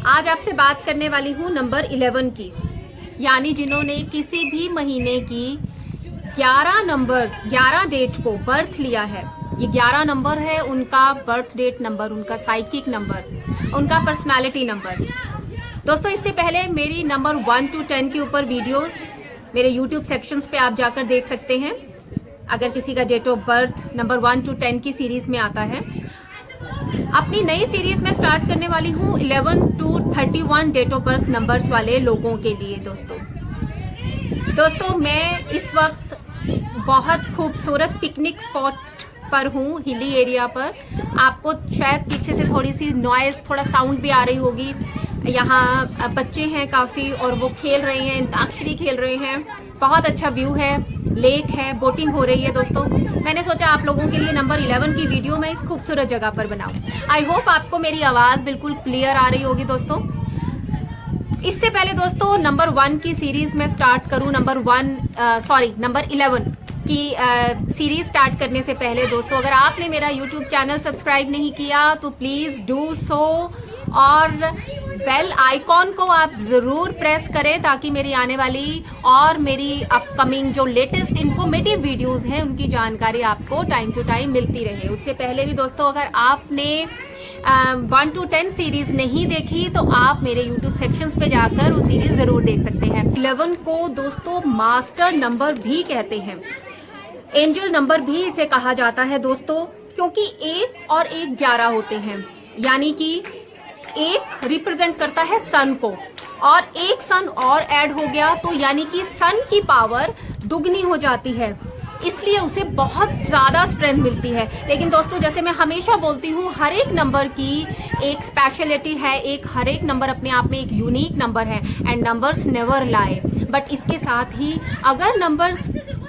आज आपसे बात करने वाली हूँ नंबर 11 की, यानी जिन्होंने किसी भी महीने की 11 डेट को बर्थ लिया है। ये 11 नंबर है उनका बर्थ डेट नंबर, उनका साइकिक नंबर, उनका पर्सनालिटी नंबर। दोस्तों, इससे पहले मेरी नंबर 1 to 10 के ऊपर वीडियोस मेरे YouTube सेक्शंस पे आप जाकर देख सकते हैं। अगर किसी का date of birth number 1 to 10 की सीरीज में आता है। अपनी नई सीरीज में स्टार्ट करने वाली हूँ 11 to 31 date of birth numbers वाले लोगों के लिए। दोस्तों मैं इस वक्त बहुत खूबसूरत पिकनिक स्पॉट पर हूँ, हिली एरिया पर। आपको शायद पीछे से थोड़ी सी नॉइज, थोड़ा साउंड भी आ रही होगी। यहाँ बच्चे हैं काफ़ी और वो खेल रहे हैं, अंताक्षरी खेल रहे हैं। बहुत अच्छा व्यू है, लेक है, बोटिंग हो रही है। दोस्तों मैंने सोचा आप लोगों के लिए नंबर 11 की वीडियो मैं इस खूबसूरत जगह पर बनाऊं। आई होप आपको मेरी आवाज़ बिल्कुल क्लियर आ रही होगी। दोस्तों इससे पहले दोस्तों नंबर 1 की सीरीज में स्टार्ट करूं, नंबर 11 की सीरीज स्टार्ट करने से पहले दोस्तों, अगर आपने मेरा यूट्यूब चैनल सब्सक्राइब नहीं किया तो प्लीज़ डू सो, और बेल आइकॉन को आप ज़रूर प्रेस करें ताकि मेरी आने वाली और मेरी अपकमिंग जो लेटेस्ट इन्फॉर्मेटिव वीडियोस हैं उनकी जानकारी आपको टाइम टू टाइम मिलती रहे। उससे पहले भी दोस्तों, अगर आपने 1 to 10 सीरीज नहीं देखी तो आप मेरे YouTube सेक्शंस पे जाकर वो सीरीज ज़रूर देख सकते हैं। 11 को दोस्तों मास्टर नंबर भी कहते हैं, एंजल नंबर भी इसे कहा जाता है दोस्तों, क्योंकि 1 और 1 11 होते हैं। यानी कि 1 रिप्रेजेंट करता है सन को, और 1 सन और ऐड हो गया तो यानी कि सन की पावर दुगनी हो जाती है, इसलिए उसे बहुत ज़्यादा स्ट्रेंथ मिलती है। लेकिन दोस्तों जैसे मैं हमेशा बोलती हूँ, हर एक नंबर की एक स्पेशलिटी है, हर एक नंबर अपने आप में एक यूनिक नंबर है, and numbers never lie. But इसके साथ ही अगर नंबर्स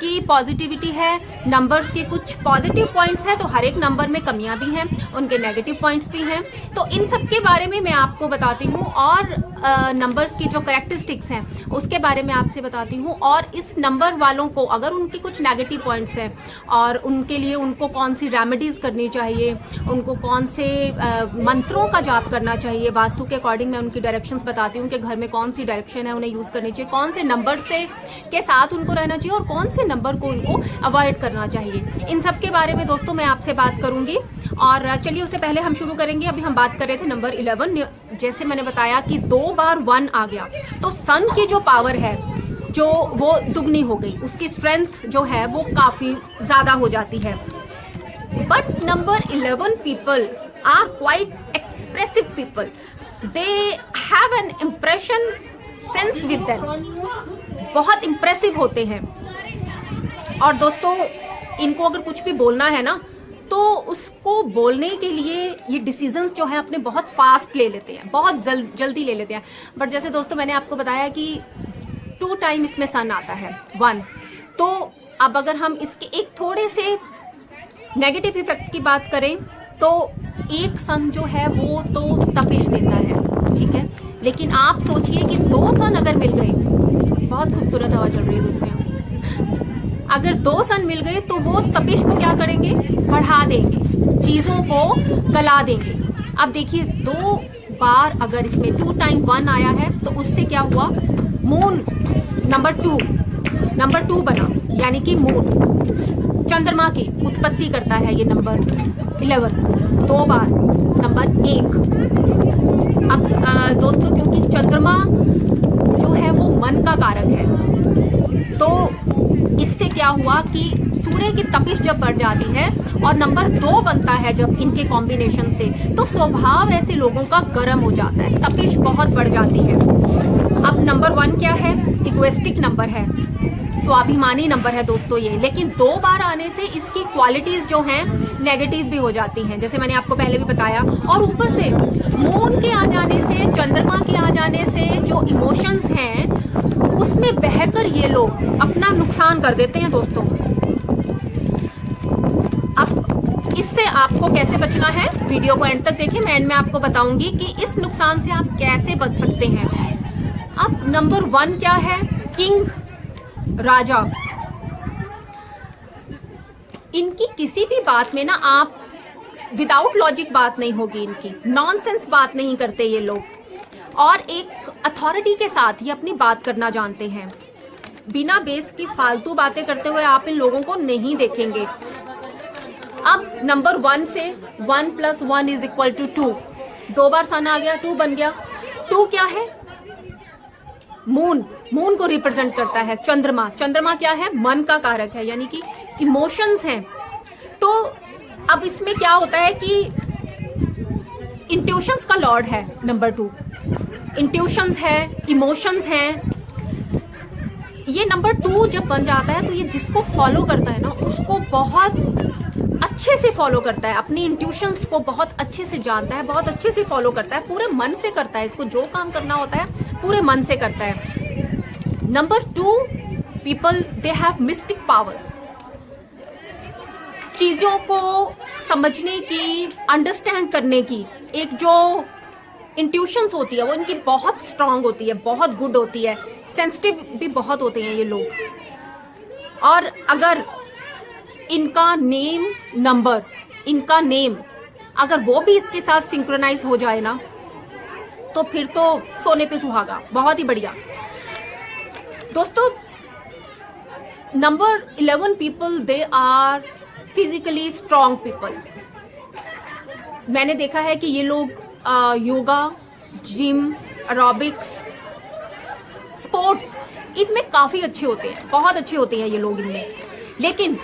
की पॉजिटिविटी है, नंबर्स के कुछ पॉजिटिव पॉइंट्स हैं, तो हर एक नंबर में कमियां भी हैं, उनके नेगेटिव पॉइंट्स भी हैं। तो इन सब के बारे में मैं आपको बताती हूँ, और नंबर्स की जो करेक्टरिस्टिक्स हैं उसके बारे में आपसे बताती हूँ। और इस नंबर वालों को अगर उनकी कुछ नेगेटिव पॉइंट्स हैं और उनके लिए उनको कौन सी रेमेडीज करनी चाहिए, उनको कौन से मंत्रों का जाप करना चाहिए, वास्तु के अकॉर्डिंग मैं उनकी डायरेक्शंस बताती हूँ कि घर में कौन सी डायरेक्शन है उन्हें यूज़ करनी चाहिए, कौन से नंबर से के साथ उनको रहना चाहिए और कौन से नंबर को उनको अवॉइड करना चाहिए। इन सब के बारे में दोस्तों मैं आपसे बात करूंगी। और चलिए उससे पहले हम शुरू करेंगे। अभी हम बात कर रहे थे नंबर 11। जैसे मैंने बताया कि 2 बार 1 आ गया तो सन की जो पावर है जो वो दुगनी हो गई, उसकी स्ट्रेंथ जो है वो काफी ज्यादा हो जाती है। But number 11 people are quite expressive people, they have an impression sense with them, बहुत इम्प्रेसिव होते हैं। और दोस्तों इनको अगर कुछ भी बोलना है ना तो उसको बोलने के लिए ये डिसीजंस जो है अपने बहुत फास्ट ले लेते हैं, बहुत जल्दी ले लेते हैं। बट जैसे दोस्तों मैंने आपको बताया कि 2 टाइम इसमें सन आता है 1, तो अब अगर हम इसके एक थोड़े से नेगेटिव इफेक्ट की बात करें तो 1 सन जो है वो तो तपिश देता है, ठीक है। लेकिन आप सोचिए कि 2 सन अगर मिल गए, बहुत खूबसूरत हवा चल रही है दोस्तों, अगर 2 सन मिल गए तो वो तपिश को क्या करेंगे, बढ़ा देंगे, चीजों को गला देंगे। अब देखिए 2 बार अगर इसमें 2 टाइम 1 आया है तो उससे क्या हुआ, मून नंबर 2 बना, यानी कि मून चंद्रमा की उत्पत्ति करता है ये नंबर 11 2 बार, नंबर 1। अब दोस्तों क्योंकि चंद्रमा जो है वो मन का कारक है, तो इससे क्या हुआ कि सूर्य की तपिश जब बढ़ जाती है और नंबर 2 बनता है जब इनके कॉम्बिनेशन से, तो स्वभाव ऐसे लोगों का गर्म हो जाता है, तपिश बहुत बढ़ जाती है। अब नंबर 1 क्या है, इगोइस्टिक नंबर है, स्वाभिमानी नंबर है दोस्तों ये। लेकिन 2 बार आने से इसकी क्वालिटीज जो हैं नेगेटिव भी हो जाती हैं, जैसे मैंने आपको पहले भी बताया। और ऊपर से मून के आ जाने से, चंद्रमा के आ जाने से जो इमोशंस हैं उसमें बहकर ये लोग अपना नुकसान कर देते हैं दोस्तों। अब इससे आपको कैसे बचना है, वीडियो को एंड तक देखिए, मैं एंड में आपको बताऊंगी कि इस नुकसान से आप कैसे बच सकते हैं। अब नंबर 1 क्या है, किंग, राजा। इनकी किसी भी बात में ना आप विदाउट लॉजिक बात नहीं होगी, इनकी नॉनसेंस बात नहीं करते ये लोग। और एक अथॉरिटी के साथ ये अपनी बात करना जानते हैं। बिना बेस की फालतू बातें करते हुए आप इन लोगों को नहीं देखेंगे। अब नंबर 1 से 1 + 1 = 2, 2 बार सन आ गया, 2 बन गया। 2 क्या है? मून, मून को रिप्रेजेंट करता है। चंद्रमा, चंद्रमा क्या है? मन का कारक है, यानी कि इमोशंस हैं। तो अब इसमें क्या होता है कि इंट्यूशंस का लॉर्ड है नंबर 2, इंट्यूशंस है, इमोशंस हैं। ये नंबर 2 जब बन जाता है तो ये जिसको फॉलो करता है ना, उसको बहुत अच्छे से फॉलो करता है, अपनी इंट्यूशंस को बहुत अच्छे से जानता है, बहुत अच्छे से फॉलो करता है, पूरे मन से करता है। इसको जो काम करना होता है पूरे मन से करता है। Number 2 people, they have mistake powers. चीजों को समझने की, अंडरस्टैंड करने की एक जो इंट्यूशंस होती है वो इनकी बहुत स्ट्रांग होती है, बहुत गुड होती है। सेंसिटिव भी बहुत होते हैं ये लोग। और अगर इनका नेम नंबर, इनका नेम अगर वो भी इसके साथ सिंक्रोनाइज हो जाए ना, तो फिर तो सोने पे सुहागा, बहुत ही बढ़िया। दोस्तों, number 11 people, they are physically strong people. मैंने देखा है कि ये लोग योगा, जिम, एरोबिक्स, स्पोर्ट्स, इनमें काफी अच्छे होते हैं, बहुत अच्छे होते हैं ये लोग इनमें। लेकिन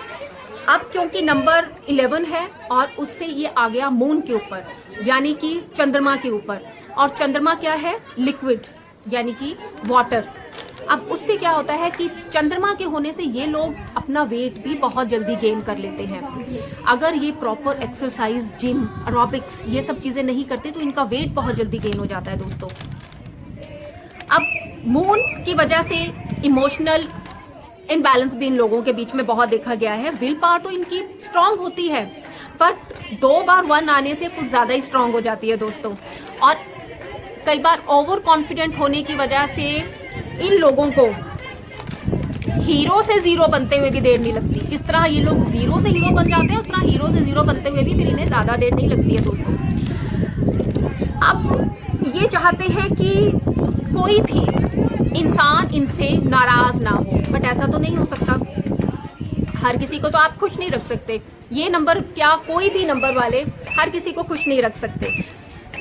अब क्योंकि नंबर 11 है और उससे ये आ गया मून के ऊपर, यानी कि चंद्रमा के ऊपर, और चंद्रमा क्या है? लिक्विड, यानी कि वाटर। अब उससे क्या होता है कि चंद्रमा के होने से ये लोग अपना वेट भी बहुत जल्दी गेन कर लेते हैं। अगर ये प्रॉपर एक्सरसाइज, जिम, एरोबिक्स, ये सब चीजें नहीं करते तो इनका वेट बहुत जल्दी गेन हो जाता है दोस्तों। अब मून की वजह से इमोशनल इनबैलेंस भी इन लोगों के बीच में बहुत देखा गया है। विल पावर तो इनकी स्ट्रांग होती है, बट 2 बार 1 आने से कुछ ज्यादा ही स्ट्रांग हो जाती है दोस्तों। और कई बार ओवर कॉन्फिडेंट होने की वजह से इन लोगों को हीरो से 0 बनते हुए भी देर नहीं लगती। जिस तरह ये लोग 0 से हीरो बन जाते हैं, उस तरह हीरो से 0 बनते हुए भी फिर इन्हें ज्यादा देर नहीं लगती है दोस्तों। अब ये चाहते हैं कि कोई भी इंसान इनसे नाराज ना हो, बट ऐसा तो नहीं हो सकता। हर किसी को तो आप खुश नहीं रख सकते। ये नंबर क्या, कोई भी नंबर वाले हर किसी को खुश नहीं रख सकते।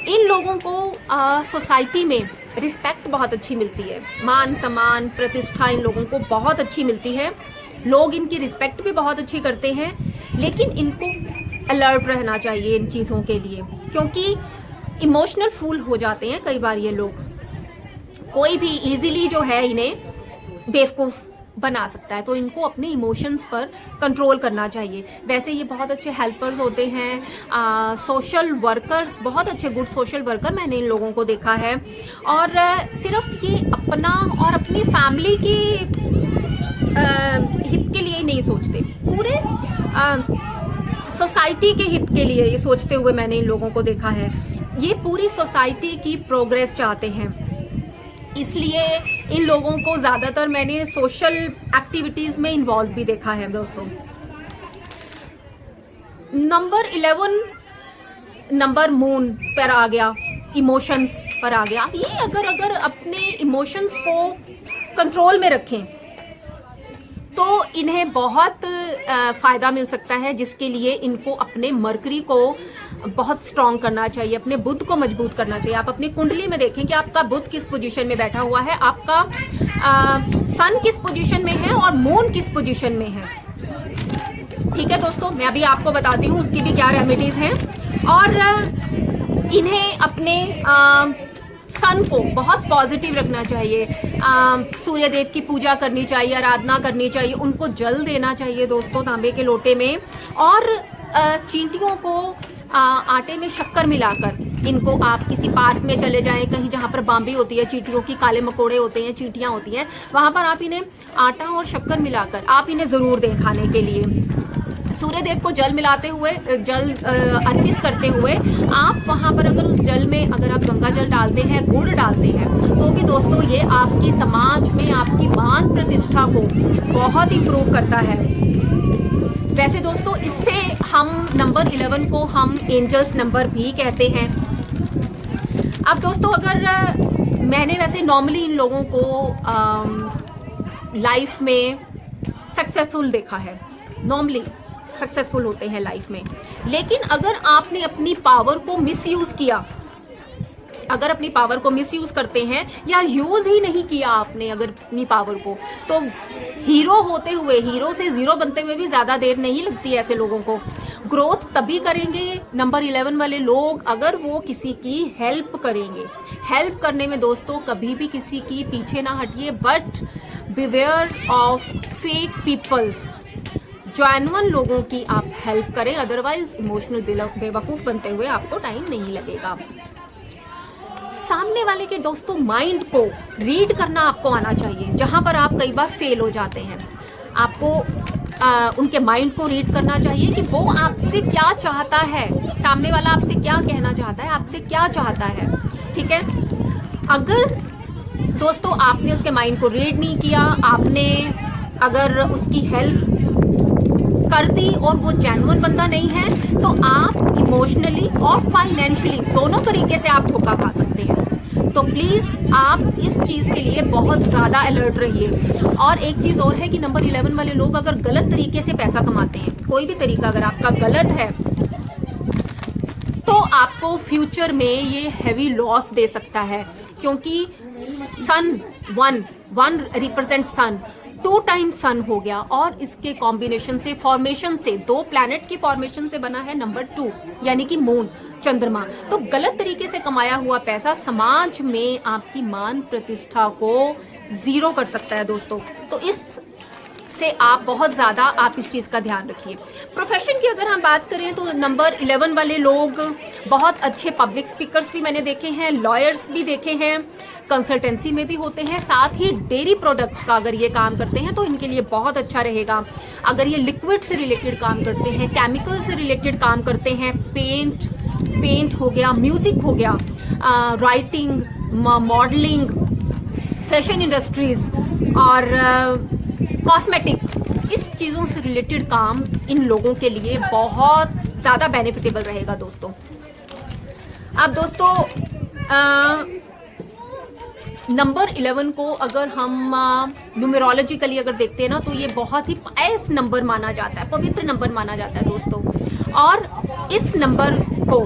इन लोगों को सोसाइटी में रिस्पेक्ट बहुत अच्छी मिलती है, मान सम्मान, प्रतिष्ठा इन लोगों को बहुत अच्छी मिलती है। लोग इनकी रिस्पेक्ट भी बहुत अच्छी करते हैं, लेकिन इनको अलर्ट रहना चाहिए इन चीज़ों के लिए, क्योंकि इमोशनल फूल हो जाते हैं कई बार ये लोग। कोई भी इजीली जो है इन्हें बेवकूफ़ बना सकता है, तो इनको अपने इमोशंस पर कंट्रोल करना चाहिए। वैसे ये बहुत अच्छे हेल्पर्स होते हैं, सोशल वर्कर्स, बहुत अच्छे गुड सोशल वर्कर मैंने इन लोगों को देखा है। और सिर्फ ये अपना और अपनी फैमिली के हित के लिए ही नहीं सोचते, पूरे सोसाइटी के हित के लिए ये सोचते हुए मैंने इन लोगों को देखा है। ये पूरी सोसाइटी की प्रोग्रेस चाहते हैं, इसलिए इन लोगों को ज़्यादातर मैंने सोशल एक्टिविटीज़ में इन्वॉल्व भी देखा है दोस्तों। नंबर 11 नंबर मून पर आ गया, इमोशंस पर आ गया। ये अगर अपने इमोशंस को कंट्रोल में रखें तो इन्हें बहुत फ़ायदा मिल सकता है, जिसके लिए इनको अपने मरकरी को बहुत स्ट्रांग करना चाहिए, अपने बुध को मजबूत करना चाहिए। आप अपनी कुंडली में देखें कि आपका बुध किस पोजीशन में बैठा हुआ है, आपका सन किस पोजीशन में है और मून किस पोजीशन में है। ठीक है दोस्तों, मैं अभी आपको बताती हूँ उसकी भी क्या रेमेडीज हैं। और इन्हें अपने सन को बहुत पॉजिटिव रखना चाहिए, सूर्य देव की पूजा करनी चाहिए, आराधना करनी चाहिए, उनको जल देना चाहिए दोस्तों तांबे के लोटे में। और चींटियों को आटे में शक्कर मिलाकर, इनको आप किसी पार्क में चले जाएं, कहीं जहाँ पर बाम्बी होती है, चींटियों की काले मकोड़े होते हैं, चींटियाँ होती हैं, वहाँ पर आप इन्हें आटा और शक्कर मिलाकर आप इन्हें ज़रूर दें खाने के लिए। सूर्य देव को जल मिलाते हुए, जल अर्पित करते हुए आप वहाँ पर अगर उस जल में अगर आप गंगा जल डालते हैं, गुड़ डालते हैं, तो भी दोस्तों ये आपकी समाज में आपकी मान प्रतिष्ठा को बहुत इंप्रूव करता है। वैसे दोस्तों इससे हम नंबर 11 को हम एंजल्स नंबर भी कहते हैं। अब दोस्तों अगर मैंने वैसे नॉर्मली इन लोगों को लाइफ में सक्सेसफुल देखा है, नॉर्मली सक्सेसफुल होते हैं लाइफ में। लेकिन अगर आपने अपनी पावर को मिसयूज किया, अगर अपनी पावर को मिसयूज करते हैं या यूज ही नहीं किया आपने अगर अपनी पावर को, तो हीरो होते हुए, हीरो से जीरो बनते हुए भी ज्यादा देर नहीं लगती ऐसे लोगों को। ग्रोथ तभी करेंगे नंबर 11 वाले लोग अगर वो किसी की हेल्प करेंगे। हेल्प करने में दोस्तों कभी भी किसी की पीछे ना हटिए, but beware of fake peoples. Genuine लोगों की आप हेल्प करें, अदरवाइज इमोशनल बेवकूफ बनते हुए आपको टाइम नहीं लगेगा। सामने वाले के दोस्तों माइंड को रीड करना आपको आना चाहिए, जहां पर आप कई बार फेल हो जाते हैं। आपको उनके माइंड को रीड करना चाहिए कि वो आपसे क्या चाहता है, सामने वाला आपसे क्या कहना चाहता है, आपसे क्या चाहता है। ठीक है, अगर दोस्तों आपने उसके माइंड को रीड नहीं किया, आपने अगर उसकी हेल्प कर दी और वो जेन्युइन बंदा नहीं है, तो आप इमोशनली और फाइनेंशियली दोनों तरीके से आप धोखा खा सकते हैं। तो प्लीज आप इस चीज के लिए बहुत ज्यादा अलर्ट रहिए। और एक चीज और है कि नंबर 11 वाले लोग अगर गलत तरीके से पैसा कमाते हैं, कोई भी तरीका अगर आपका गलत है, तो आपको फ्यूचर में ये हैवी लॉस दे सकता है। क्योंकि सन वन रिप्रेजेंट सन, 2 टाइम सन हो गया, और इसके कॉम्बिनेशन से, फॉर्मेशन से, 2 प्लैनेट की फॉर्मेशन से बना है नंबर 2 यानी कि मून, चंद्रमा। तो गलत तरीके से कमाया हुआ पैसा समाज में आपकी मान प्रतिष्ठा को जीरो कर सकता है दोस्तों। तो इस से आप बहुत ज्यादा आप इस चीज का ध्यान रखिए। प्रोफेशन की अगर हम बात करें तो नंबर 11 वाले लोग बहुत अच्छे पब्लिक स्पीकर्स भी मैंने देखे हैं, लॉयर्स भी देखे हैं, कंसल्टेंसी में भी होते हैं, साथ ही डेयरी प्रोडक्ट का अगर ये काम करते हैं तो इनके लिए बहुत अच्छा रहेगा। अगर ये लिक्विड से रिलेटेड काम करते हैं, केमिकल से रिलेटेड काम करते हैं, पेंट हो गया, म्यूजिक हो गया, राइटिंग, मॉडलिंग, फैशन इंडस्ट्रीज और कॉस्मेटिक, इस चीज़ों से रिलेटेड काम इन लोगों के लिए बहुत ज़्यादा बेनिफिटेबल रहेगा दोस्तों। अब दोस्तों नंबर 11 को अगर हम न्यूमेरोलॉजिकली अगर देखते हैं ना, तो ये बहुत ही पायस नंबर माना जाता है, पवित्र नंबर माना जाता है दोस्तों। और इस नंबर को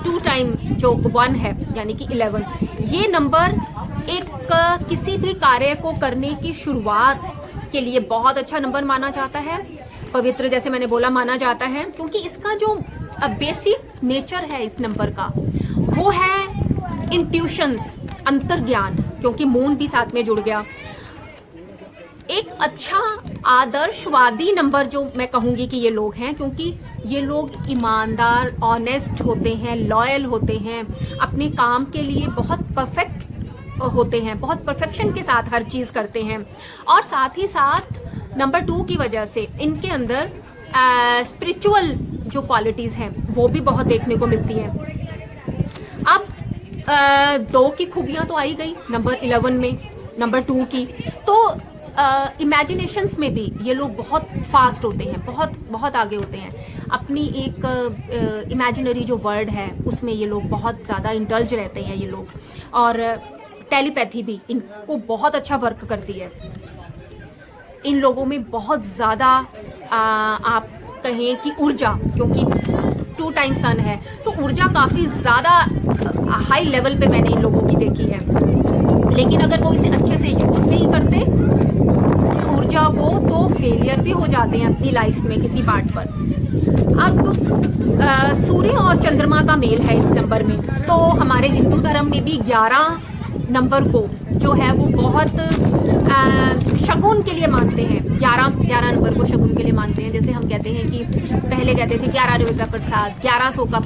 2 टाइम जो 1 है यानी कि 11, ये नंबर एक किसी भी कार्य को करने की शुरुआत के लिए बहुत अच्छा नंबर माना जाता है, पवित्र जैसे मैंने बोला माना जाता है, क्योंकि इसका जो बेसिक नेचर है इस नंबर का वो है इंट्यूशंस, अंतर्ज्ञान, क्योंकि मून भी साथ में जुड़ गया। एक अच्छा आदर्शवादी नंबर जो मैं कहूंगी कि ये लोग हैं, क्योंकि ये लोग ईमानदार, ऑनेस्ट होते हैं, लॉयल होते हैं, अपने काम के लिए बहुत परफेक्ट होते हैं, बहुत परफेक्शन के साथ हर चीज करते हैं। और साथ ही साथ नंबर 2 की वजह से इनके अंदर स्पिरिचुअल जो क्वालिटीज हैं वो भी बहुत देखने को मिलती हैं। अब 2 की खूबियां तो आई गई नंबर 11 में, नंबर 2 की तो इमेजिनेशंस में भी ये लोग बहुत फास्ट होते हैं, बहुत आगे होते हैं। अपनी एक इमेजिनरी जो वर्ल्ड है उसमें ये लोग बहुत ज़्यादा इंडल्ज रहते हैं ये लोग। और टेलीपैथी भी इनको बहुत अच्छा वर्क करती है। इन लोगों में बहुत ज़्यादा आप कहें कि ऊर्जा, क्योंकि 2 टाइम सन है तो ऊर्जा काफ़ी ज़्यादा हाई लेवल पे मैंने इन लोगों की देखी है। लेकिन अगर वो इसे अच्छे से यूज़ नहीं करते उस ऊर्जा को, तो फेलियर भी हो जाते हैं अपनी लाइफ में किसी पार्ट पर। अब सूर्य और चंद्रमा का मेल है इस नंबर में, तो हमारे हिंदू धर्म में भी 11 नंबर को जो है वो बहुत शगुन के लिए मानते हैं। 11 नंबर को शगुन के लिए मानते हैं। जैसे हम कहते हैं कि पहले कहते थे 11 रुपये का प्रसाद, 1100 का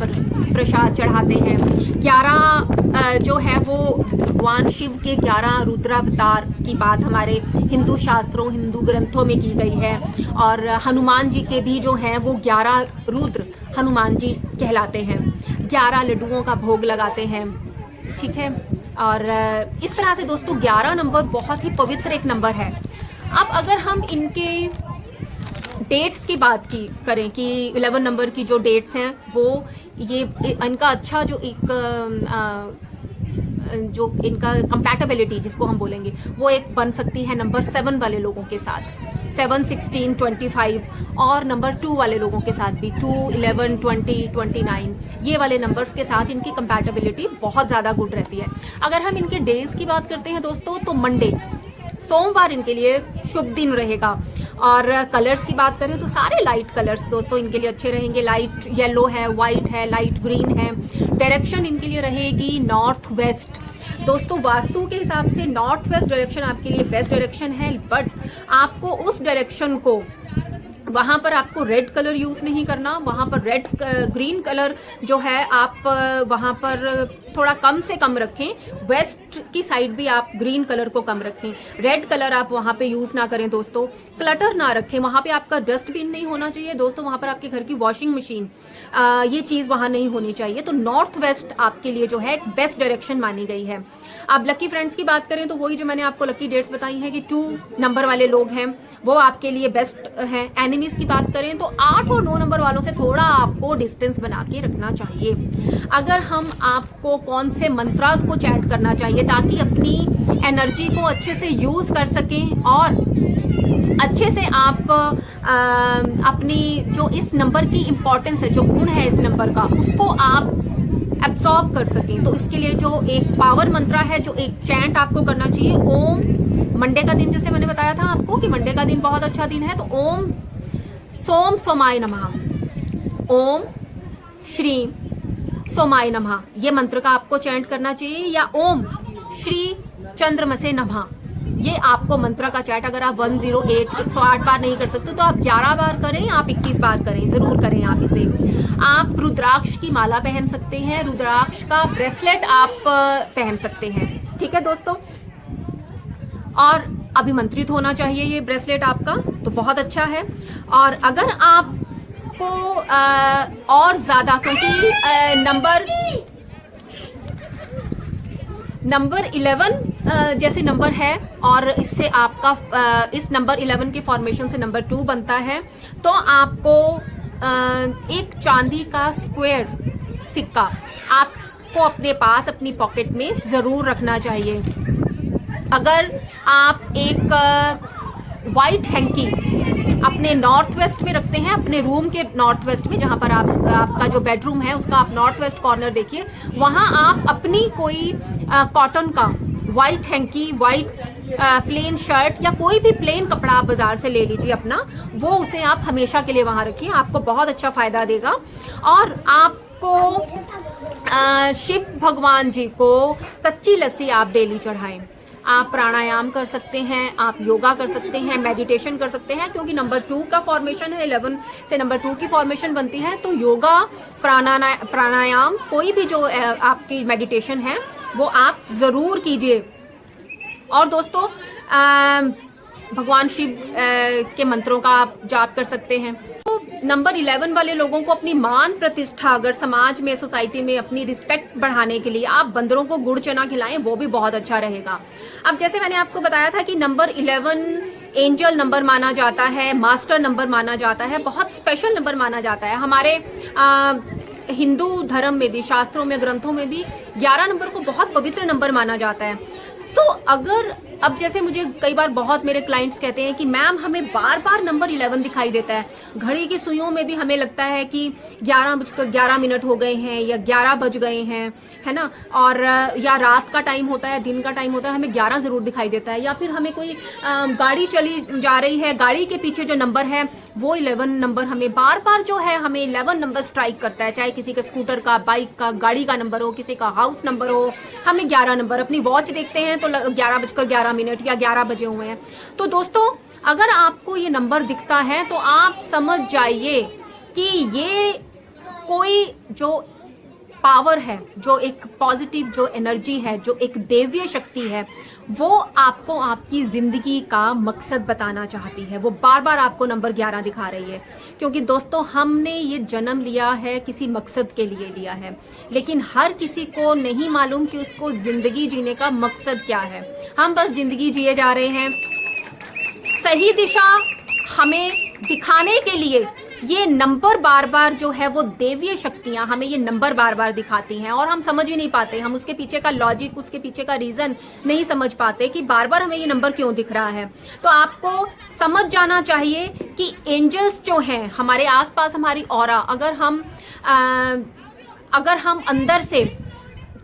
प्रसाद चढ़ाते हैं। 11 जो है वो भगवान शिव के 11 रुद्रावतार की बात हमारे हिंदू शास्त्रों, हिंदू ग्रंथों में की गई है। और हनुमान जी के भी जो हैं वो 11 रुद्र हनुमान जी कहलाते हैं। 11 लड्डुओं का भोग लगाते हैं, ठीक है। और इस तरह से दोस्तों 11 नंबर बहुत ही पवित्र एक नंबर है। अब अगर हम इनके डेट्स की बात करें कि 11 नंबर की जो डेट्स हैं वो ये इनका अच्छा जो एक जो इनका कंपैटिबिलिटी जिसको हम बोलेंगे वो एक बन सकती है नंबर 7 वाले लोगों के साथ, 7, 16, 25, और नंबर 2 वाले लोगों के साथ भी 2, 11, 20, 29 ये वाले नंबर्स के साथ इनकी कंपैटिबिलिटी बहुत ज़्यादा गुड रहती है। अगर हम इनके डेज की बात करते हैं दोस्तों तो मंडे सोमवार इनके लिए शुभ दिन रहेगा। और कलर्स की बात करें तो सारे लाइट कलर्स दोस्तों इनके लिए अच्छे रहेंगे। लाइट येलो है, वाइट है, लाइट ग्रीन है। डायरेक्शन इनके लिए रहेगी नॉर्थ वेस्ट। दोस्तों वास्तु के हिसाब से नॉर्थ वेस्ट डायरेक्शन आपके लिए बेस्ट डायरेक्शन है, बट आपको उस डायरेक्शन को वहाँ पर आपको रेड कलर यूज नहीं करना। वहाँ पर रेड ग्रीन कलर जो है आप वहाँ पर थोड़ा कम से कम रखें। वेस्ट की साइड भी आप ग्रीन कलर को कम रखें, रेड कलर आप वहाँ पे यूज ना करें दोस्तों। क्लटर ना रखें, वहाँ पे आपका डस्टबिन नहीं होना चाहिए दोस्तों। वहाँ पर आपके घर की वॉशिंग मशीन ये चीज वहाँ नहीं होनी चाहिए। तो नॉर्थ वेस्ट आपके लिए जो है एक बेस्ट डायरेक्शन मानी गई है। अब लकी फ्रेंड्स की बात करें तो वही जो मैंने आपको लकी डेट्स बताई हैं कि 2 नंबर वाले लोग हैं वो आपके लिए बेस्ट हैं। एनिमीज की बात करें तो 8 और 9 नंबर वालों से थोड़ा आपको डिस्टेंस बना के रखना चाहिए। अगर हम आपको कौन से मंत्रास को चैट करना चाहिए ताकि अपनी एनर्जी को अच्छे से यूज कर सकें और अच्छे से आप अपनी जो इस नंबर की इंपॉर्टेंस है, जो गुण है इस नंबर का, उसको आप एब्सॉर्ब कर सकें, तो इसके लिए जो एक पावर मंत्रा है, जो एक चैंट आपको करना चाहिए, ओम। मंडे का दिन जैसे मैंने बताया था आपको कि मंडे का दिन बहुत अच्छा दिन है, तो ओम सोम सोमाय नमः, ओम श्री सोमाय नमः ये मंत्र का आपको चैंट करना चाहिए, या ओम श्री चंद्रमसे नमः ये आपको मंत्र का चैट अगर आप 108 बार नहीं कर सकते तो आप 11 बार करें, आप 21 बार करें, जरूर करें आप इसे। आप रुद्राक्ष की माला पहन सकते हैं, रुद्राक्ष का ब्रेसलेट आप पहन सकते हैं, ठीक है दोस्तों। और अभिमंत्रित होना चाहिए ये ब्रेसलेट आपका, तो बहुत अच्छा है। और अगर आपको और ज्यादा, क्योंकि नंबर 11 जैसे नंबर है और इससे आपका इस नंबर 11 के फॉर्मेशन से नंबर 2 बनता है, तो आपको एक चांदी का स्क्वायर सिक्का आपको अपने पास अपनी पॉकेट में जरूर रखना चाहिए। अगर आप एक वाइट हैंकी अपने नॉर्थ वेस्ट में रखते हैं, अपने रूम के नॉर्थ वेस्ट में, जहां पर आपका जो बेडरूम है उसका आप नॉर्थ वेस्ट कॉर्नर देखिए, वहां आप अपनी कोई कॉटन का white hanky, white plain shirt या कोई भी प्लेन कपड़ा आप बाजार से ले लीजिए अपना, वो उसे आप हमेशा के लिए वहां रखिए, आपको बहुत अच्छा फायदा देगा। और आपको शिव भगवान जी को कच्ची लस्सी आप डेली चढ़ाएं। आप प्राणायाम कर सकते हैं, आप योगा कर सकते हैं, मेडिटेशन कर सकते हैं, क्योंकि नंबर 2 का फॉर्मेशन है, 11 से नंबर 2 की फॉर्मेशन बनती है, तो योगा प्राणायाम कोई भी जो आपकी मेडिटेशन है वो आप जरूर कीजिए। और दोस्तों भगवान शिव के मंत्रों का आप जाप कर सकते हैं। तो नंबर 11 वाले लोगों को अपनी मान प्रतिष्ठा, अगर समाज में, सोसाइटी में अपनी रिस्पेक्ट बढ़ाने के लिए आप बंदरों को गुड़ चना खिलाएं, वो भी बहुत अच्छा रहेगा। अब जैसे मैंने आपको बताया था कि नंबर 11 एंजल नंबर माना जाता है, मास्टर नंबर माना जाता है, बहुत स्पेशल नंबर माना जाता है। हमारे हिंदू धर्म में भी, शास्त्रों में, ग्रंथों में भी 11 नंबर को बहुत पवित्र नंबर माना जाता है। तो अगर अब जैसे मुझे कई बार बहुत मेरे क्लाइंट्स कहते हैं कि मैम हमें बार बार नंबर 11 दिखाई देता है, घड़ी की सुइयों में भी हमें लगता है कि 11:11 हो गए हैं या 11 बज गए हैं, है ना, और या रात का टाइम होता है, दिन का टाइम होता है, हमें 11 जरूर दिखाई देता है। या फिर हमें कोई गाड़ी चली जा रही है, गाड़ी के पीछे जो नंबर है वो 11 नंबर हमें बार बार जो है हमें 11 नंबर स्ट्राइक करता है, चाहे किसी का स्कूटर का, बाइक का, गाड़ी का नंबर हो, किसी का हाउस नंबर हो, हमें 11 नंबर। अपनी वॉच देखते हैं तो 11:11 या 11 बजे हुए हैं। तो दोस्तों अगर आपको ये नंबर दिखता है तो आप समझ जाइए कि ये कोई जो पावर है, जो एक पॉजिटिव जो एनर्जी है, जो एक देवीय शक्ति है, वो आपको आपकी जिंदगी का मकसद बताना चाहती है। वो बार बार आपको नंबर 11 दिखा रही है, क्योंकि दोस्तों हमने ये जन्म लिया है किसी मकसद के लिए लिया है, लेकिन हर किसी को नहीं मालूम कि उसको जिंदगी जीने का मकसद क्या है। हम बस जिंदगी जिए जा रहे हैं। सही दिशा हमें दिखाने के लिए ये नंबर बार बार जो है वो देवीय शक्तियां हमें ये नंबर बार बार दिखाती हैं और हम समझ ही नहीं पाते, हम उसके पीछे का लॉजिक, उसके पीछे का रीजन नहीं समझ पाते कि बार बार हमें ये नंबर क्यों दिख रहा है। तो आपको समझ जाना चाहिए कि एंजल्स जो हैं हमारे आसपास, हमारी ऑरा, अगर हम अंदर से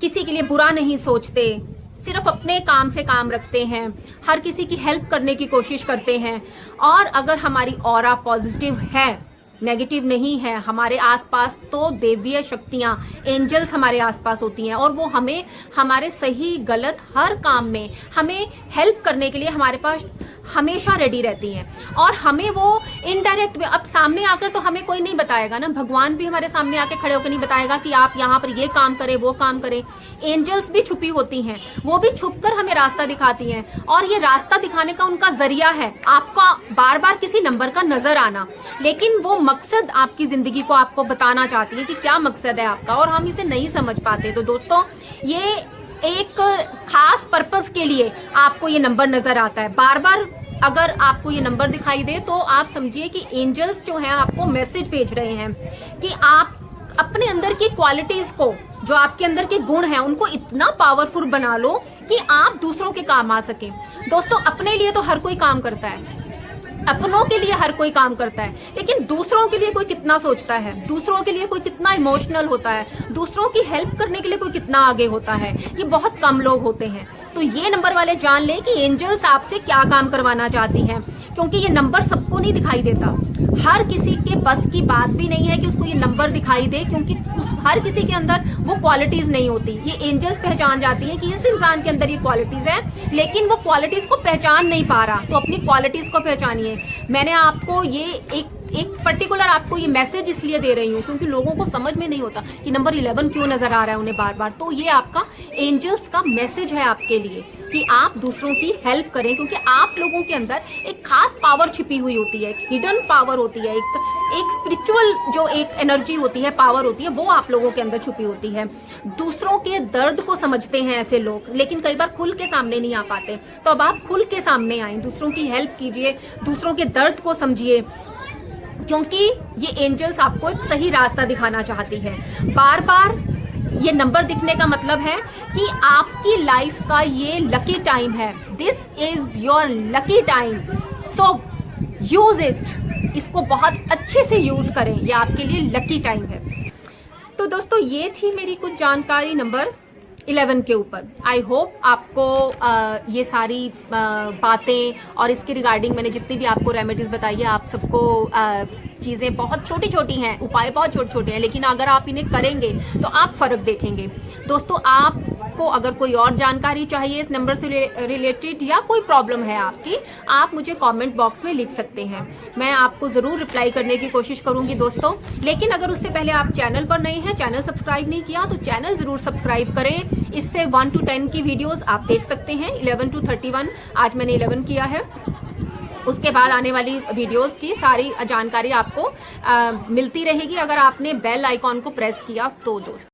किसी के लिए बुरा नहीं सोचते, सिर्फ अपने काम से काम रखते हैं, हर किसी की हेल्प करने की कोशिश करते हैं, और अगर हमारी ऑरा पॉजिटिव है, नेगेटिव नहीं है हमारे आसपास, तो देवीय शक्तियां, एंजल्स हमारे आसपास होती हैं और वो हमें हमारे सही गलत हर काम में हमें हेल्प करने के लिए हमारे पास हमेशा रेडी रहती हैं। और हमें वो इनडायरेक्ट, अब सामने आकर तो हमें कोई नहीं बताएगा ना, भगवान भी हमारे सामने आके खड़े होकर नहीं बताएगा कि आप यहाँ पर ये काम करें वो काम करें। एंजल्स भी छुपी होती हैं, वो भी छुपकर हमें रास्ता दिखाती हैं, और ये रास्ता दिखाने का उनका जरिया है आपका बार बार किसी नंबर का नजर आना। लेकिन वो मकसद आपकी जिंदगी को आपको बताना चाहती है कि क्या मकसद है आपका, और हम इसे नहीं समझ पाते। तो दोस्तों, ये एक खास पर्पस के लिए आपको ये नंबर नजर आता है बार बार। अगर आपको ये नंबर दिखाई दे तो आप समझिए कि एंजल्स जो हैं आपको मैसेज भेज रहे हैं कि आप अपने अंदर की क्वालिटीज को, जो आपके अंदर के गुण हैं, उनको इतना पावरफुल बना लो कि आप दूसरों के काम आ सके। दोस्तों, अपने लिए तो हर कोई काम करता है, अपनों के लिए हर कोई काम करता है, लेकिन दूसरों के लिए कोई कितना सोचता है, दूसरों के लिए कोई कितना इमोशनल होता है, दूसरों की हेल्प करने के लिए कोई कितना आगे होता है, ये बहुत कम लोग होते हैं। तो ये नंबर वाले जान लें कि एंजल्स आपसे क्या काम करवाना चाहती हैं, क्योंकि ये नंबर सबको नहीं दिखाई देता। हर किसी के बस की बात भी नहीं है कि उसको ये नंबर दिखाई दे, क्योंकि हर किसी के अंदर वो क्वालिटीज नहीं होती। ये एंजल्स पहचान जाती हैं कि इस इंसान के अंदर ये क्वालिटीज हैं, लेकिन वो क्वालिटीज को पहचान नहीं पा रहा, तो अपनी क्वालिटीज को पहचानिए। मैंने आपको ये एक पर्टिकुलर आपको ये मैसेज इसलिए दे रही हूँ क्योंकि लोगों को समझ में नहीं होता कि नंबर 11 क्यों नजर आ रहा है उन्हें बार बार। तो ये आपका एंजल्स का मैसेज है आपके लिए कि आप दूसरों की हेल्प करें, क्योंकि आप लोगों के अंदर एक खास पावर छिपी हुई होती है, एक हिडन पावर होती है, एक स्पिरिचुअल जो एक एनर्जी होती है, पावर होती है, वो आप लोगों के अंदर छुपी होती है। दूसरों के दर्द को समझते हैं ऐसे लोग, लेकिन कई बार खुल के सामने नहीं आ पाते। तो अब आप खुल के सामने आए, दूसरों की हेल्प कीजिए, दूसरों के दर्द को समझिए, क्योंकि ये एंजल्स आपको एक सही रास्ता दिखाना चाहती है। बार बार ये नंबर दिखने का मतलब है कि आपकी लाइफ का ये लकी टाइम है। This is your lucky time, so use it. इसको बहुत अच्छे से यूज करें, ये आपके लिए लकी टाइम है। तो दोस्तों, ये थी मेरी कुछ जानकारी नंबर 11 के ऊपर। आई होप आपको ये सारी बातें और इसके रिगार्डिंग मैंने जितनी भी आपको रेमेडीज बताई है, आप सबको चीज़ें बहुत छोटी छोटी हैं, उपाय बहुत छोटे छोटे हैं, लेकिन अगर आप इन्हें करेंगे तो आप फ़र्क देखेंगे। दोस्तों, आपको अगर कोई और जानकारी चाहिए इस नंबर से रिलेटेड या कोई प्रॉब्लम है आपकी, आप मुझे कमेंट बॉक्स में लिख सकते हैं, मैं आपको ज़रूर रिप्लाई करने की कोशिश करूँगी दोस्तों। लेकिन अगर उससे पहले आप चैनल पर नए हैं, चैनल सब्सक्राइब नहीं किया, तो चैनल ज़रूर सब्सक्राइब करें। इससे 1 to 10 की वीडियोज़ आप देख सकते हैं, 11 to 31, आज मैंने 11 किया है। उसके बाद आने वाली वीडियोस की सारी जानकारी आपको मिलती रहेगी अगर आपने बेल आइकॉन को प्रेस किया तो दोस्तों।